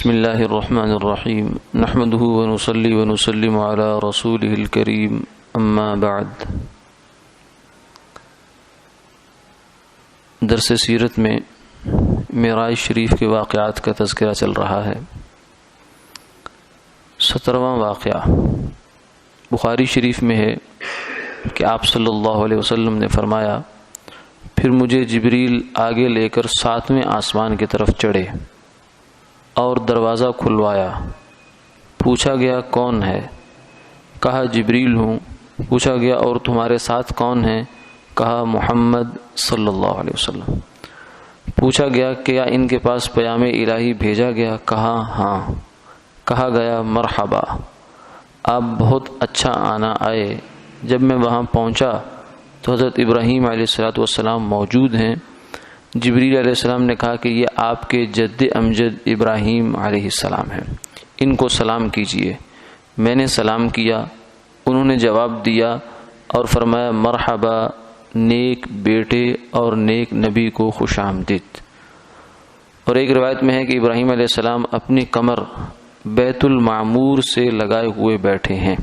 بسم اللہ الرحمن الرحیم نحمده ونصلی ونسلم علی رسوله الکریم اما بعد۔ درس سیرت میں معراج شریف کے واقعات کا تذکرہ چل رہا ہے۔ 17واں واقعہ بخاری شریف میں ہے کہ آپ صلی اللہ علیہ وسلم نے فرمایا، پھر مجھے جبریل آگے لے کر 7ویں آسمان کی طرف چڑھے اور دروازہ کھلوایا۔ پوچھا گیا کون ہے؟ کہا جبریل ہوں۔ پوچھا گیا اور تمہارے ساتھ کون ہے؟ کہا محمد صلی اللہ علیہ وسلم۔ پوچھا گیا کیا ان کے پاس پیام الہی بھیجا گیا؟ کہا ہاں۔ کہا گیا مرحبا، آپ بہت اچھا آنا آئے۔ جب میں وہاں پہنچا تو حضرت ابراہیم علیہ السلام موجود ہیں۔ جبریل علیہ السلام نے کہا کہ یہ آپ کے جد امجد ابراہیم علیہ السلام ہیں، ان کو سلام کیجئے۔ میں نے سلام کیا، انہوں نے جواب دیا اور فرمایا مرحبا، نیک بیٹے اور نیک نبی کو خوش آمدید۔ اور ایک روایت میں ہے کہ ابراہیم علیہ السلام اپنی کمر بیت المعمور سے لگائے ہوئے بیٹھے ہیں،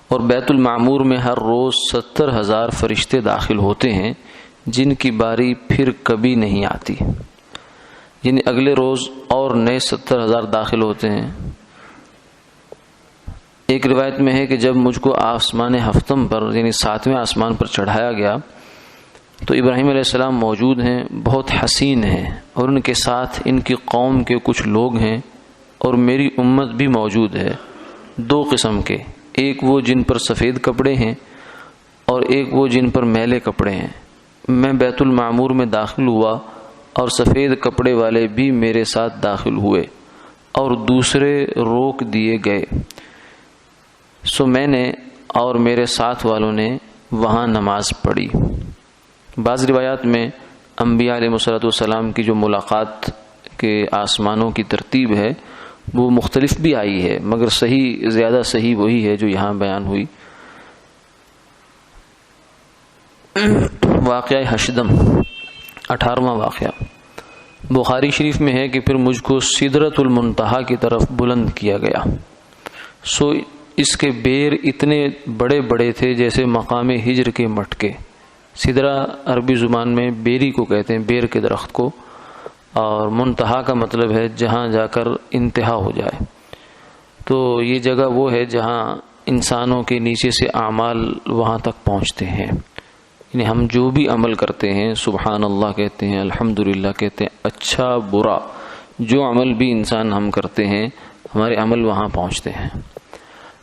اور بیت المعمور میں ہر روز 70,000 فرشتے داخل ہوتے ہیں جن کی باری پھر کبھی نہیں آتی، یعنی اگلے روز اور نئے 70,000 داخل ہوتے ہیں۔ ایک روایت میں ہے کہ جب مجھ کو آسمان ہفتم پر یعنی 7ویں آسمان پر چڑھایا گیا تو ابراہیم علیہ السلام موجود ہیں، بہت حسین ہیں، اور ان کے ساتھ ان کی قوم کے کچھ لوگ ہیں، اور میری امت بھی موجود ہے، 2 قسم کے، ایک وہ جن پر سفید کپڑے ہیں اور ایک وہ جن پر میلے کپڑے ہیں۔ میں بیت المعمور میں داخل ہوا اور سفید کپڑے والے بھی میرے ساتھ داخل ہوئے اور دوسرے روک دیے گئے، سو میں نے اور میرے ساتھ والوں نے وہاں نماز پڑھی۔ بعض روایات میں انبیاء علیہ السلام کی جو ملاقات کے آسمانوں کی ترتیب ہے وہ مختلف بھی آئی ہے، مگر زیادہ صحیح وہی ہے جو یہاں بیان ہوئی۔ واقعہ حشدم 18واں واقعہ بخاری شریف میں ہے کہ پھر مجھ کو سدرۃ المنتہا کی طرف بلند کیا گیا، سو اس کے بیر اتنے بڑے بڑے تھے جیسے مقام ہجر کے مٹکے۔ سدرہ عربی زبان میں بیری کو کہتے ہیں، بیر کے درخت کو، اور منتہا کا مطلب ہے جہاں جا کر انتہا ہو جائے۔ تو یہ جگہ وہ ہے جہاں انسانوں کے نیچے سے اعمال وہاں تک پہنچتے ہیں، یعنی ہم جو بھی عمل کرتے ہیں، سبحان اللہ کہتے ہیں، الحمدللہ کہتے ہیں، اچھا برا جو عمل بھی انسان ہم کرتے ہیں ہمارے عمل وہاں پہنچتے ہیں،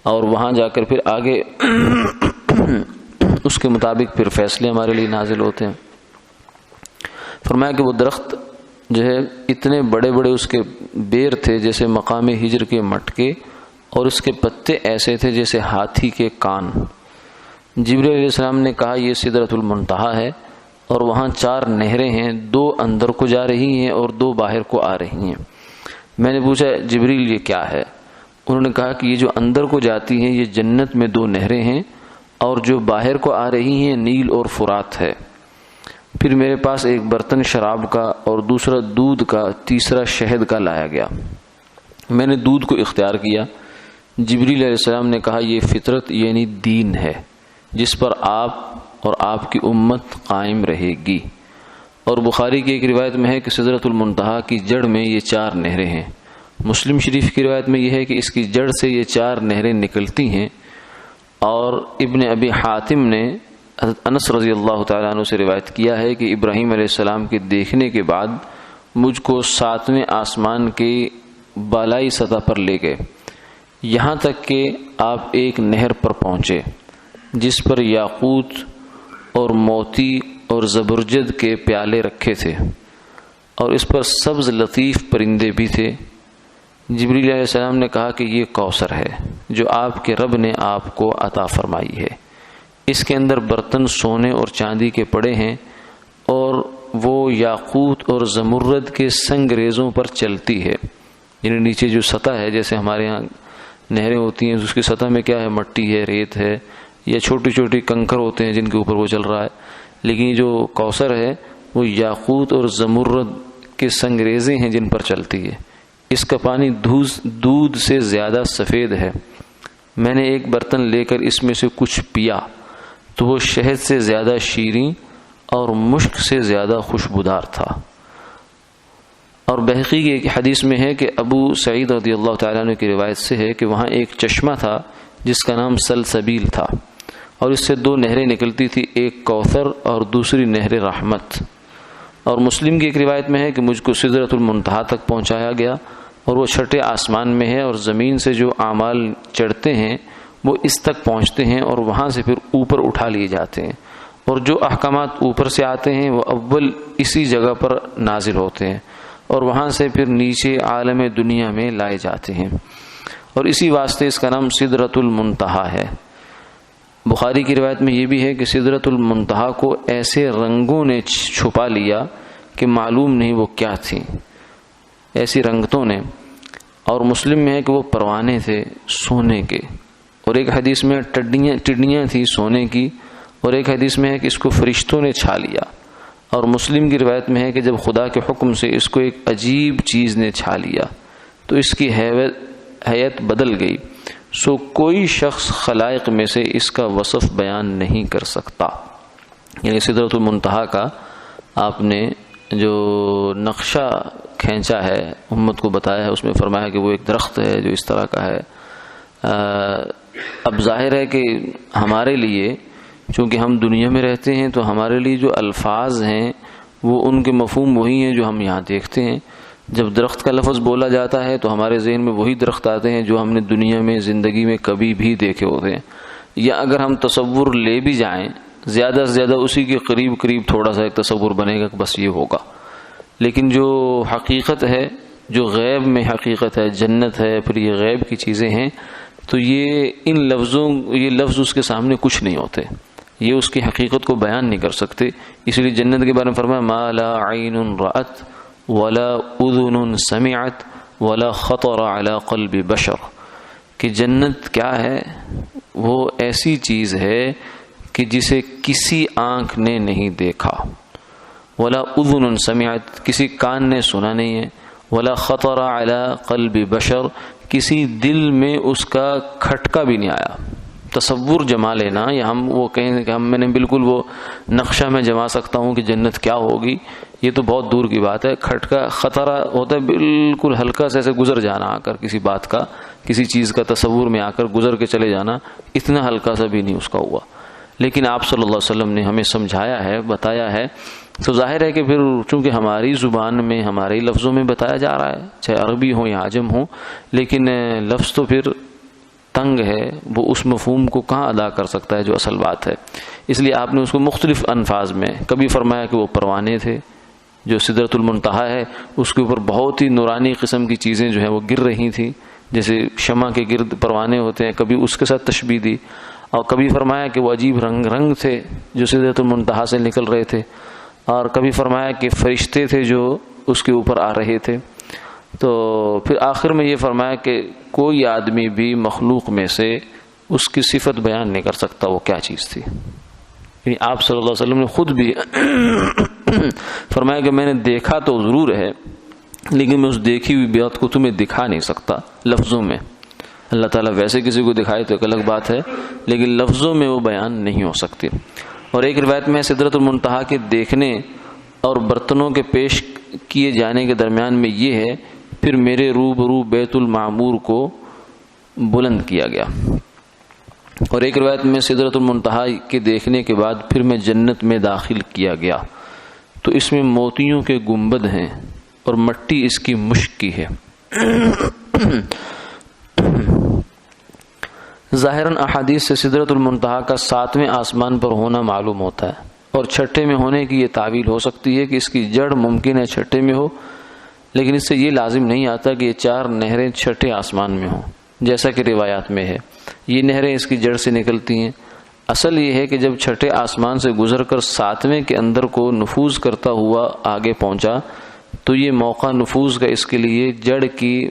اور وہاں جا کر پھر آگے اس کے مطابق پھر فیصلے ہمارے لیے نازل ہوتے ہیں۔ فرمایا کہ وہ درخت جو ہے اتنے بڑے بڑے اس کے بیر تھے جیسے مقام ہجر کے مٹکے، اور اس کے پتے ایسے تھے جیسے ہاتھی کے کان۔ جبریل علیہ السلام نے کہا یہ سدرۃ المنتہا ہے، اور وہاں 4 نہریں ہیں، 2 اندر کو جا رہی ہیں اور 2 باہر کو آ رہی ہیں۔ میں نے پوچھا جبریل یہ کیا ہے؟ انہوں نے کہا کہ یہ جو اندر کو جاتی ہیں یہ جنت میں 2 نہریں ہیں، اور جو باہر کو آ رہی ہیں نیل اور فرات ہے۔ پھر میرے پاس ایک برتن شراب کا اور دوسرا دودھ کا، تیسرا شہد کا لایا گیا۔ میں نے دودھ کو اختیار کیا۔ جبریل علیہ السلام نے کہا یہ فطرت یعنی دین ہے جس پر آپ اور آپ کی امت قائم رہے گی۔ اور بخاری کی ایک روایت میں ہے کہ سدرۃ المنتہا کی جڑ میں یہ 4 نہریں ہیں۔ مسلم شریف کی روایت میں یہ ہے کہ اس کی جڑ سے یہ 4 نہریں نکلتی ہیں، اور ابن ابی حاتم نے حضرت انس رضی اللہ تعالیٰ عنہ سے روایت کیا ہے کہ ابراہیم علیہ السلام کے دیکھنے کے بعد مجھ کو 7ویں آسمان کی بالائی سطح پر لے گئے، یہاں تک کہ آپ ایک نہر پر پہنچے جس پر یاقوت اور موتی اور زبرجد کے پیالے رکھے تھے، اور اس پر سبز لطیف پرندے بھی تھے۔ جبریل علیہ السلام نے کہا کہ یہ کوثر ہے جو آپ کے رب نے آپ کو عطا فرمائی ہے، اس کے اندر برتن سونے اور چاندی کے پڑے ہیں، اور وہ یاقوت اور زمرد کے سنگ ریزوں پر چلتی ہے، یعنی نیچے جو سطح ہے جیسے ہمارے ہاں نہریں ہوتی ہیں اس کی سطح میں کیا ہے، مٹی ہے، ریت ہے، یا چھوٹی چھوٹی کنکر ہوتے ہیں جن کے اوپر وہ چل رہا ہے، لیکن جو کوثر ہے وہ یاقوت اور زمرد کے سنگریزے ہیں جن پر چلتی ہے، اس کا پانی دودھ سے زیادہ سفید ہے، میں نے ایک برتن لے کر اس میں سے کچھ پیا تو وہ شہد سے زیادہ شیریں اور مشک سے زیادہ خوشبودار تھا۔ اور بہقی کی ایک حدیث میں ہے کہ ابو سعید رضی اللہ تعالیٰ عنہ کی روایت سے ہے کہ وہاں ایک چشمہ تھا جس کا نام سلسبیل تھا، اور اس سے 2 نہریں نکلتی تھی، ایک کوثر اور دوسری نہر رحمت۔ اور مسلم کی ایک روایت میں ہے کہ مجھ کو سدرۃ المنتہا تک پہنچایا گیا، اور وہ چھٹے آسمان میں ہے، اور زمین سے جو اعمال چڑھتے ہیں وہ اس تک پہنچتے ہیں اور وہاں سے پھر اوپر اٹھا لیے جاتے ہیں، اور جو احکامات اوپر سے آتے ہیں وہ اول اسی جگہ پر نازل ہوتے ہیں اور وہاں سے پھر نیچے عالم دنیا میں لائے جاتے ہیں، اور اسی واسطے اس کا نام سدرۃ المنتہا ہے۔ بخاری کی روایت میں یہ بھی ہے کہ سدرۃ المنتہا کو ایسے رنگوں نے چھپا لیا کہ معلوم نہیں وہ کیا تھی، ایسی رنگتوں نے۔ اور مسلم میں ہے کہ وہ پروانے تھے سونے کے، اور ایک حدیث میں ٹڈیاں تھی سونے کی، اور ایک حدیث میں ہے کہ اس کو فرشتوں نے چھا لیا۔ اور مسلم کی روایت میں ہے کہ جب خدا کے حکم سے اس کو ایک عجیب چیز نے چھا لیا تو اس کی حیت بدل گئی، سو کوئی شخص خلائق میں سے اس کا وصف بیان نہیں کر سکتا۔ یعنی سدرۃ المنتہا کا آپ نے جو نقشہ کھینچا ہے، امت کو بتایا ہے، اس میں فرمایا کہ وہ ایک درخت ہے جو اس طرح کا ہے۔ اب ظاہر ہے کہ ہمارے لیے چونکہ ہم دنیا میں رہتے ہیں تو ہمارے لیے جو الفاظ ہیں وہ ان کے مفہوم وہی ہیں جو ہم یہاں دیکھتے ہیں۔ جب درخت کا لفظ بولا جاتا ہے تو ہمارے ذہن میں وہی درخت آتے ہیں جو ہم نے دنیا میں زندگی میں کبھی بھی دیکھے ہوتے ہیں، یا اگر ہم تصور لے بھی جائیں زیادہ سے زیادہ اسی کے قریب تھوڑا سا ایک تصور بنے گا کہ بس یہ ہوگا۔ لیکن جو حقیقت ہے، جو غیب میں حقیقت ہے، جنت ہے، پھر یہ غیب کی چیزیں ہیں، تو یہ لفظ اس کے سامنے کچھ نہیں ہوتے، یہ اس کی حقیقت کو بیان نہیں کر سکتے۔ اس لیے جنت کے بارے میں فرمایا ما لا عین رأت ولا اذن سمعت ولا خطر علی قلب بشر، کہ جنت کیا ہے؟ وہ ایسی چیز ہے کہ جسے کسی آنکھ نے نہیں دیکھا، ولا اذن سمعت، کسی کان نے سنا نہیں ہے، ولا خطر علی قلب بشر، کسی دل میں اس کا کھٹکا بھی نہیں آیا۔ تصور جما لینا، یا ہم وہ کہیں کہ میں نے بالکل وہ نقشہ میں جما سکتا ہوں کہ جنت کیا ہوگی، یہ تو بہت دور کی بات ہے۔ کھٹکا خطرہ ہوتا ہے بالکل ہلکا سے ایسے گزر جانا، آ کر کسی بات کا، کسی چیز کا تصور میں آ کر گزر کے چلے جانا، اتنا ہلکا سا بھی نہیں اس کا ہوا۔ لیکن آپ صلی اللہ علیہ وسلم نے ہمیں سمجھایا ہے، بتایا ہے، تو ظاہر ہے کہ پھر چونکہ ہماری زبان میں ہمارے لفظوں میں بتایا جا رہا ہے، چاہے عربی ہو یا عجم ہو، لیکن لفظ تو پھر تنگ ہے، وہ اس مفہوم کو کہاں ادا کر سکتا ہے جو اصل بات ہے۔ اس لیے آپ نے اس کو مختلف الفاظ میں کبھی فرمایا کہ وہ پروانے تھے، جو سدرۃ المنتہا ہے اس کے اوپر بہت ہی نورانی قسم کی چیزیں جو ہیں وہ گر رہی تھیں، جیسے شمع کے گرد پروانے ہوتے ہیں، کبھی اس کے ساتھ تشبیہ دی، اور کبھی فرمایا کہ وہ عجیب رنگ تھے جو سدرۃ المنتہا سے نکل رہے تھے، اور کبھی فرمایا کہ فرشتے تھے جو اس کے اوپر آ رہے تھے۔ تو پھر آخر میں یہ فرمایا کہ کوئی آدمی بھی مخلوق میں سے اس کی صفت بیان نہیں کر سکتا وہ کیا چیز تھی۔ یعنی آپ صلی اللہ علیہ وسلم نے خود بھی فرمایا کہ میں نے دیکھا تو ضرور ہے، لیکن میں اس دیکھی ہوئی بات کو تمہیں دکھا نہیں سکتا لفظوں میں۔ اللہ تعالیٰ ویسے کسی کو دکھائے تو ایک الگ بات ہے، لیکن لفظوں میں وہ بیان نہیں ہو سکتی۔ اور ایک روایت میں سدرۃ المنتہا کے دیکھنے اور برتنوں کے پیش کیے جانے کے درمیان میں یہ ہے، پھر میرے روبرو بیت المعمور کو بلند کیا گیا۔ اور ایک روایت میں سدرۃ المنتہا کے دیکھنے کے بعد پھر میں جنت میں داخل کیا گیا، تو اس میں موتیوں کے گنبد ہیں اور مٹی اس کی مشک کی ہے۔ ظاہراً احادیث سے سدرۃ المنتہا کا 7ویں آسمان پر ہونا معلوم ہوتا ہے، اور چھٹے میں ہونے کی یہ تعویل ہو سکتی ہے کہ اس کی جڑ ممکن ہے چھٹے میں ہو، لیکن اس سے یہ لازم نہیں آتا کہ یہ 4 نہریں چھٹے آسمان میں ہوں، جیسا کہ روایات میں ہے۔ یہ نہریں اس کی جڑ سے نکلتی ہیں۔ اصل یہ ہے کہ جب چھٹے آسمان سے گزر کر 7ویں کے اندر کو نفوذ کرتا ہوا آگے پہنچا تو یہ موقع نفوذ کا اس کے لیے جڑ کی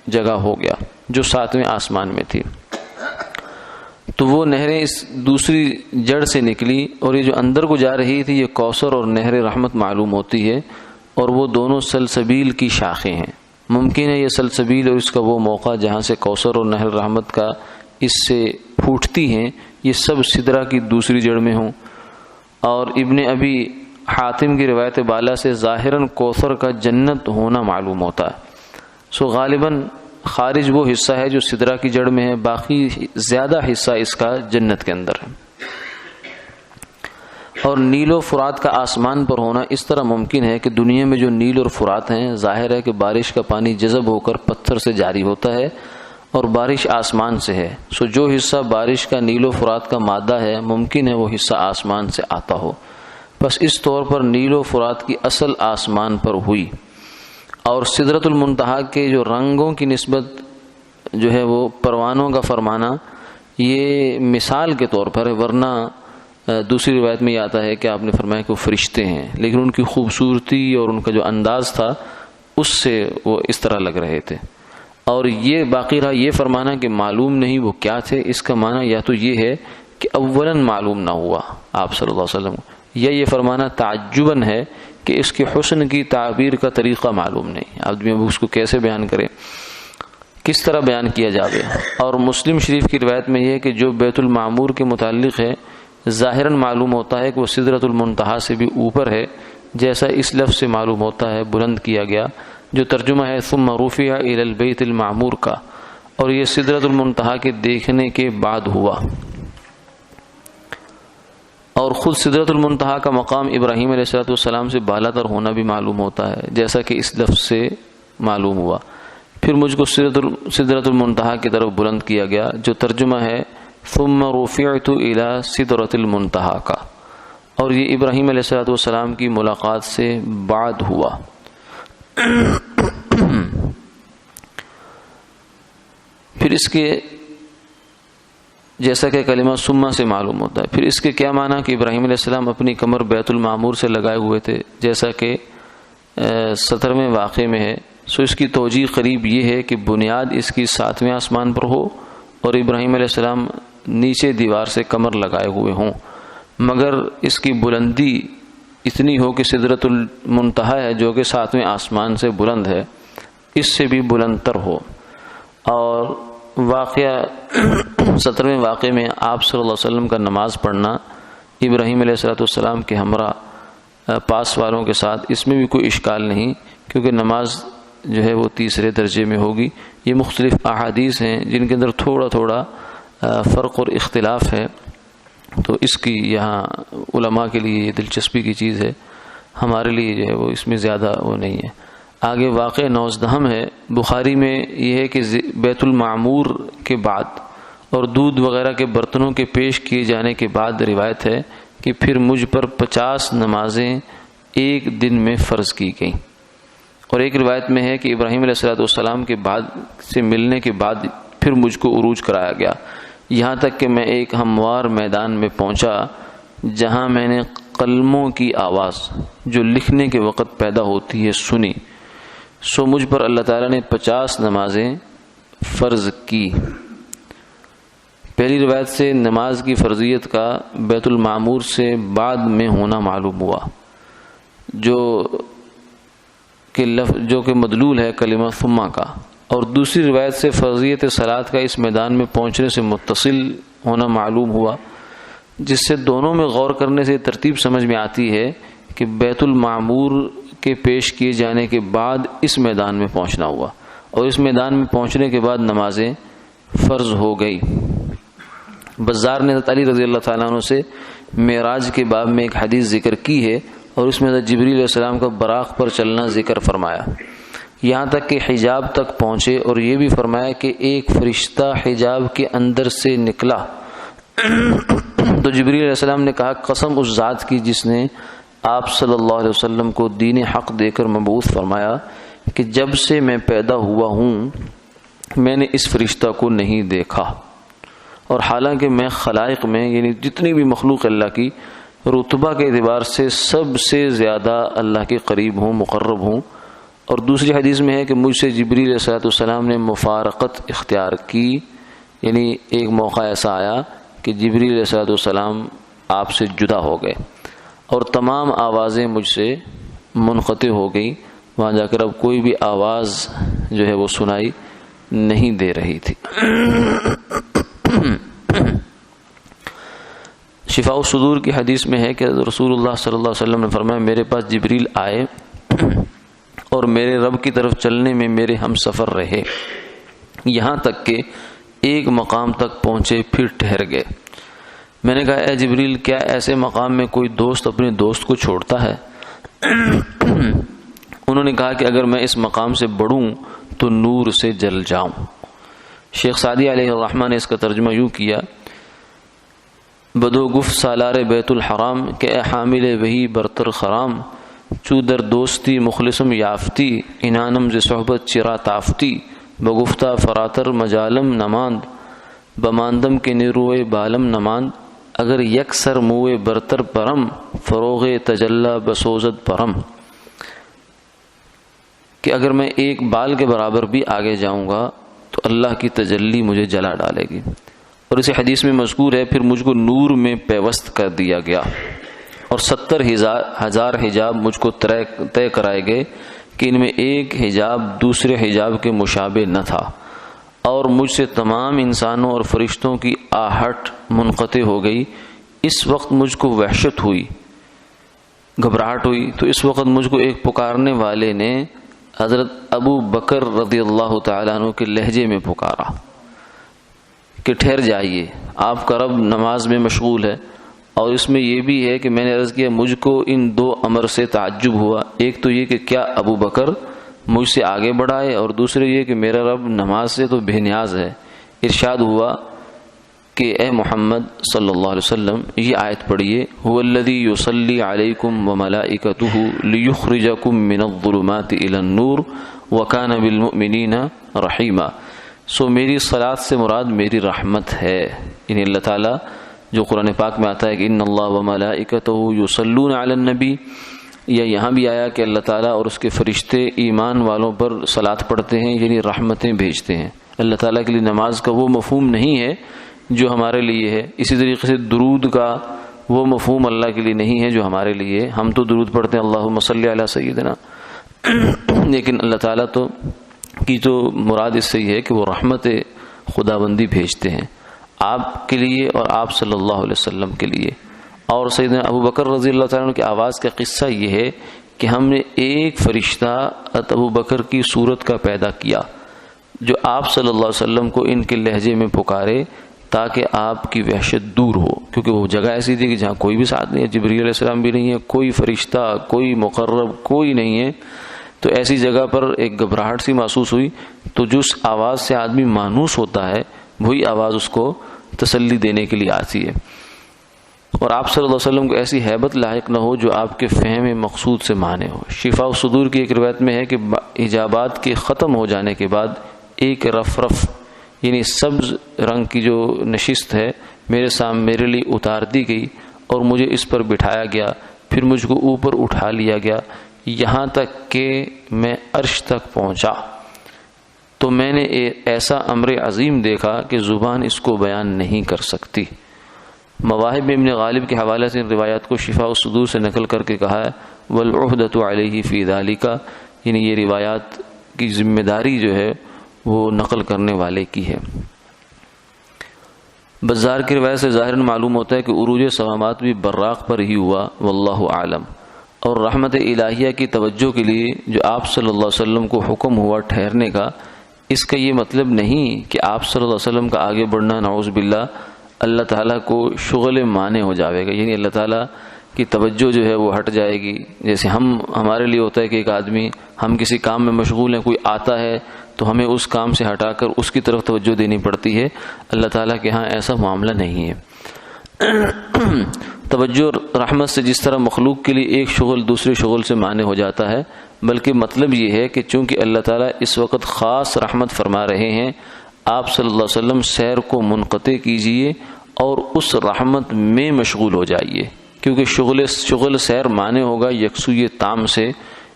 جگہ ہو گیا جو 7ویں آسمان میں تھی، تو وہ نہریں اس دوسری جڑ سے نکلی، اور یہ جو اندر کو جا رہی تھی یہ کوثر اور نہر رحمت معلوم ہوتی ہے، اور وہ دونوں سلسبیل کی شاخیں ہیں۔ ممکن ہے یہ سلسبیل اور اس کا وہ موقع جہاں سے کوثر اور نہر رحمت کا اس سے پھوٹتی ہیں یہ سب سدرہ کی دوسری جڑ میں ہوں۔ اور ابن ابی حاتم کی روایت بالا سے ظاہراً کوثر کا جنت ہونا معلوم ہوتا ہے۔ سو غالباً خارج وہ حصہ ہے جو سدرہ کی جڑ میں ہے، باقی زیادہ حصہ اس کا جنت کے اندر ہے۔ اور نیل و فرات کا آسمان پر ہونا اس طرح ممکن ہے کہ دنیا میں جو نیل اور فرات ہیں ظاہر ہے کہ بارش کا پانی جذب ہو کر پتھر سے جاری ہوتا ہے اور بارش آسمان سے ہے، سو جو حصہ بارش کا نیل و فرات کا مادہ ہے ممکن ہے وہ حصہ آسمان سے آتا ہو، بس اس طور پر نیل و فرات کی اصل آسمان پر ہوئی۔ اور سدرۃ المنتہا کے جو رنگوں کی نسبت جو ہے وہ پروانوں کا فرمانا یہ مثال کے طور پر ہے، ورنہ دوسری روایت میں یہ آتا ہے کہ آپ نے فرمایا کہ وہ فرشتے ہیں، لیکن ان کی خوبصورتی اور ان کا جو انداز تھا اس سے وہ اس طرح لگ رہے تھے۔ اور یہ باقی رہا یہ فرمانا کہ معلوم نہیں وہ کیا تھے، اس کا معنی یا تو یہ ہے کہ اولاً معلوم نہ ہوا آپ صلی اللہ علیہ وسلم، یا یہ فرمانا تعجباً ہے کہ اس کے حسن کی تعبیر کا طریقہ معلوم نہیں، آدمی اب اس کو کیسے بیان کرے، کس طرح بیان کیا جاوے۔ اور مسلم شریف کی روایت میں یہ ہے کہ جو بیت المعمور کے متعلق ہے ظاہراً معلوم ہوتا ہے کہ وہ سدرۃ المنتہا سے بھی اوپر ہے، جیسا اس لفظ سے معلوم ہوتا ہے بلند کیا گیا، جو ترجمہ ہے ثم رفع الی البیت المعمور کا، اور یہ سدرۃ المنتہا کے دیکھنے کے بعد ہوا۔ اور خود سدرۃ المنتہا کا مقام ابراہیم علیہ السلام سے بالا تر ہونا بھی معلوم ہوتا ہے، جیسا کہ اس لفظ سے معلوم ہوا۔ پھر مجھ کو سدرۃ المنتہا کی طرف بلند کیا گیا، جو ترجمہ ہے ثم رفعت الی سدرۃ المنتہا کا، اور یہ ابراہیم علیہ السلام کی ملاقات سے بعد ہوا۔ پھر اس کے جیسا کہ کلمہ سما سے معلوم ہوتا ہے، پھر اس کے کیا معنی کہ ابراہیم علیہ السلام اپنی کمر بیت المعمور سے لگائے ہوئے تھے، جیسا کہ 17ویں واقعے میں ہے۔ سو اس کی توجیہ قریب یہ ہے کہ بنیاد اس کی 7ویں آسمان پر ہو اور ابراہیم علیہ السلام نیچے دیوار سے کمر لگائے ہوئے ہوں، مگر اس کی بلندی اتنی ہو کہ سدرۃ المنتہا ہے جو کہ 7ویں آسمان سے بلند ہے، اس سے بھی بلند تر ہو۔ اور واقعہ 17ویں واقعے میں آپ صلی اللہ علیہ وسلم کا نماز پڑھنا ابراہیم علیہ السلام کے ہمراہ پاس والوں کے ساتھ، اس میں بھی کوئی اشکال نہیں، کیونکہ نماز جو ہے وہ تیسرے درجے میں ہوگی۔ یہ مختلف احادیث ہیں جن کے اندر تھوڑا تھوڑا فرق اور اختلاف ہے، تو اس کی یہاں علماء کے لیے یہ دلچسپی کی چیز ہے، ہمارے لیے جو ہے وہ اس میں زیادہ وہ نہیں ہے۔ آگے واقع 19 ہے، بخاری میں یہ ہے کہ بیت المعمور کے بعد اور دودھ وغیرہ کے برتنوں کے پیش کیے جانے کے بعد روایت ہے کہ پھر مجھ پر 50 نمازیں ایک دن میں فرض کی گئیں، اور ایک روایت میں ہے کہ ابراہیم علیہ السلام کے بعد سے ملنے کے بعد پھر مجھ کو عروج کرایا گیا، یہاں تک کہ میں ایک ہموار میدان میں پہنچا جہاں میں نے قلموں کی آواز جو لکھنے کے وقت پیدا ہوتی ہے سنی، سو مجھ پر اللہ تعالیٰ نے 50 نمازیں فرض کی۔ پہلی روایت سے نماز کی فرضیت کا بیت المعمور سے بعد میں ہونا معلوم ہوا، جو کہ مدلول ہے کلمہ ثم کا، اور دوسری روایت سے فرضیت صلاۃ کا اس میدان میں پہنچنے سے متصل ہونا معلوم ہوا، جس سے دونوں میں غور کرنے سے ترتیب سمجھ میں آتی ہے کہ بیت المعمور کے پیش کیے جانے کے بعد اس میدان میں پہنچنا ہوا، اور اس میدان میں پہنچنے کے بعد نمازیں فرض ہو گئی۔ بزار نے حضرت علی رضی اللہ تعالیٰ عنہ سے معراج کے باب میں ایک حدیث ذکر کی ہے، اور اس میں حضرت جبریل علیہ السلام کا براق پر چلنا ذکر فرمایا، یہاں تک کہ حجاب تک پہنچے، اور یہ بھی فرمایا کہ ایک فرشتہ حجاب کے اندر سے نکلا تو جبریل علیہ السلام نے کہا قسم اس ذات کی جس نے آپ صلی اللہ علیہ وسلم کو دین حق دے کر مبعوث فرمایا کہ جب سے میں پیدا ہوا ہوں میں نے اس فرشتہ کو نہیں دیکھا، اور حالانکہ میں خلائق میں یعنی جتنی بھی مخلوق اللہ کی رتبہ کے اعتبار سے سب سے زیادہ اللہ کے قریب ہوں، مقرب ہوں۔ اور دوسری حدیث میں ہے کہ مجھ سے جبریل علیہ السلام نے مفارقت اختیار کی، یعنی ایک موقع ایسا آیا کہ جبریل علیہ السلام آپ سے جدا ہو گئے اور تمام آوازیں مجھ سے منقطع ہو گئیں، وہاں جا کر اب کوئی بھی آواز جو ہے وہ سنائی نہیں دے رہی تھی۔ شفاء الصدور کی حدیث میں ہے کہ رسول اللہ صلی اللہ علیہ وسلم نے فرمایا میرے پاس جبریل آئے اور میرے رب کی طرف چلنے میں میرے ہم سفر رہے، یہاں تک کہ ایک مقام تک پہنچے پھر ٹھہر گئے۔ میں نے کہا اے جبریل، کیا ایسے مقام میں کوئی دوست اپنے دوست کو چھوڑتا ہے؟ انہوں نے کہا کہ اگر میں اس مقام سے بڑھوں تو نور سے جل جاؤں۔ شیخ سعدی علیہ الرحمہ نے اس کا ترجمہ یوں کیا، بدو گفت سالار بیت الحرام کہ اے حامل وہی برتر خرام، چو در دوستی مخلصم یافتی، انانم ز صحبت چرا تافتی، بگفتہ فراتر مجالم نماند، بماندم کے نیروئے بالم نماند، اگر یک سر موئے برتر پرم، فروغ تجلا بسوزد پرم، کہ اگر میں ایک بال کے برابر بھی آگے جاؤں گا تو اللہ کی تجلی مجھے جلا ڈالے گی۔ اور اسے حدیث میں مذکور ہے پھر مجھ کو نور میں پیوست کر دیا گیا اور 70,000 حجاب مجھ کو طے کرائے گئے کہ ان میں ایک حجاب دوسرے حجاب کے مشابہ نہ تھا، اور مجھ سے تمام انسانوں اور فرشتوں کی آہٹ منقطع ہو گئی۔ اس وقت مجھ کو وحشت ہوئی، گھبراہٹ ہوئی، تو اس وقت مجھ کو ایک پکارنے والے نے حضرت ابو بکر رضی اللہ تعالیٰ عنہ کے لہجے میں پکارا کہ ٹھہر جائیے، آپ کا رب نماز میں مشغول ہے۔ اور اس میں یہ بھی ہے کہ میں نے عرض کیا مجھ کو ان دو امر سے تعجب ہوا، ایک تو یہ کہ کیا ابو بکر مجھ سے آگے بڑھائے، اور دوسرے یہ کہ میرا رب نماز سے تو بے نیاز ہے۔ ارشاد ہوا کہ اے محمد صلی اللہ علیہ وسلم یہ آیت پڑھیے، هو الذی یصلی علیکم وملائکتہ لیخرجکم من الظلمات الی النور وکان بالمؤمنین رحیما۔ سو میری صلاۃ سے مراد میری رحمت ہے، یعنی اللہ تعالیٰ جو قرآن پاک میں آتا ہے کہ ان اللہ وملائکتہ یصلون علی النبی، یا یہاں بھی آیا کہ اللہ تعالیٰ اور اس کے فرشتے ایمان والوں پر صلاۃ پڑھتے ہیں، یعنی رحمتیں بھیجتے ہیں۔ اللہ تعالیٰ کے لیے نماز کا وہ مفہوم نہیں ہے جو ہمارے لیے ہے، اسی طریقے سے درود کا وہ مفہوم اللہ کے لیے نہیں ہے جو ہمارے لیے ہے۔ ہم تو درود پڑھتے ہیں اللہم صلی علی سیدنا، لیکن اللہ تعالیٰ تو کی تو مراد اس سے یہ ہے کہ وہ رحمت خداوندی بھیجتے ہیں آپ کے لیے اور آپ صلی اللہ علیہ وسلم کے لیے۔ اور سیدنا ابو بکر رضی اللہ تعالیٰ عنہ کی آواز کا قصہ یہ ہے کہ ہم نے ایک فرشتہ ابو بکر کی صورت کا پیدا کیا جو آپ صلی اللہ علیہ وسلم کو ان کے لہجے میں پکارے تاکہ آپ کی وحشت دور ہو، کیونکہ وہ جگہ ایسی تھی کہ جہاں کوئی بھی ساتھ نہیں ہے، جبریل علیہ السلام بھی نہیں ہے، کوئی فرشتہ، کوئی مقرب، کوئی نہیں ہے، تو ایسی جگہ پر ایک گھبراہٹ سی محسوس ہوئی۔ تو جس آواز سے آدمی مانوس ہوتا ہے وہی آواز اس کو تسلی دینے کے لیے آتی ہے، اور آپ صلی اللہ علیہ وسلم کو ایسی ہیبت لاحق نہ ہو جو آپ کے فہم مقصود سے مانے ہو۔ شفاء الصدور کی ایک روایت میں ہے کہ حجابات کے ختم ہو جانے کے بعد ایک رف یعنی سبز رنگ کی جو نشست ہے میرے لیے اتار دی گئی اور مجھے اس پر بٹھایا گیا، پھر مجھ کو اوپر اٹھا لیا گیا یہاں تک کہ میں عرش تک پہنچا، تو میں نے ایسا امر عظیم دیکھا کہ زبان اس کو بیان نہیں کر سکتی۔ مواہب ابن غالب کے حوالے سے روایات کو شفاء الصدور سے نقل کر کے کہا ہے والعہدۃ علیہ فی ذالک، یعنی یہ روایات کی ذمہ داری جو ہے وہ نقل کرنے والے کی ہے۔ بزار کی روایت سے ظاہراً معلوم ہوتا ہے کہ عروج سوامات بھی براق پر ہی ہوا، واللہ عالم۔ اور رحمت الہیہ کی توجہ کے لیے جو آپ صلی اللہ علیہ وسلم کو حکم ہوا ٹھہرنے کا، اس کا یہ مطلب نہیں کہ آپ صلی اللہ علیہ وسلم کا آگے بڑھنا نعوذ باللہ اللہ تعالیٰ کو شغل مانے ہو جاوے گا، یعنی اللہ تعالیٰ کی توجہ جو ہے وہ ہٹ جائے گی۔ جیسے ہمارے لیے ہوتا ہے کہ ایک آدمی، ہم کسی کام میں مشغول ہیں، کوئی آتا ہے تو ہمیں اس کام سے ہٹا کر اس کی طرف توجہ دینی پڑتی ہے، اللہ تعالیٰ کے ہاں ایسا معاملہ نہیں ہے۔ توجہ رحمت سے جس طرح مخلوق کے لیے ایک شغل دوسرے شغل سے مانے ہو جاتا ہے، بلکہ مطلب یہ ہے کہ چونکہ اللہ تعالیٰ اس وقت خاص رحمت فرما رہے ہیں، آپ صلی اللہ علیہ وسلم سیر کو منقطع کیجئے اور اس رحمت میں مشغول ہو جائیے، کیونکہ شغل سیر مانے ہوگا یکسوئی تام سے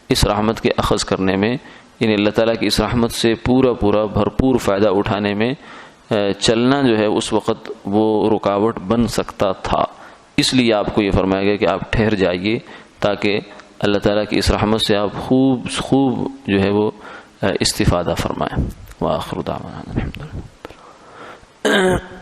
اس رحمت کے اخذ کرنے میں، یعنی اللہ تعالیٰ کی اس رحمت سے پورا بھرپور فائدہ اٹھانے میں چلنا جو ہے اس وقت وہ رکاوٹ بن سکتا تھا۔ اس لیے آپ کو یہ فرمایا گیا کہ آپ ٹھہر جائیے تاکہ اللہ تعالیٰ کی اس رحمت سے آپ خوب جو ہے وہ استفادہ فرمائیں. وآخر دعوانا الحمدللہ.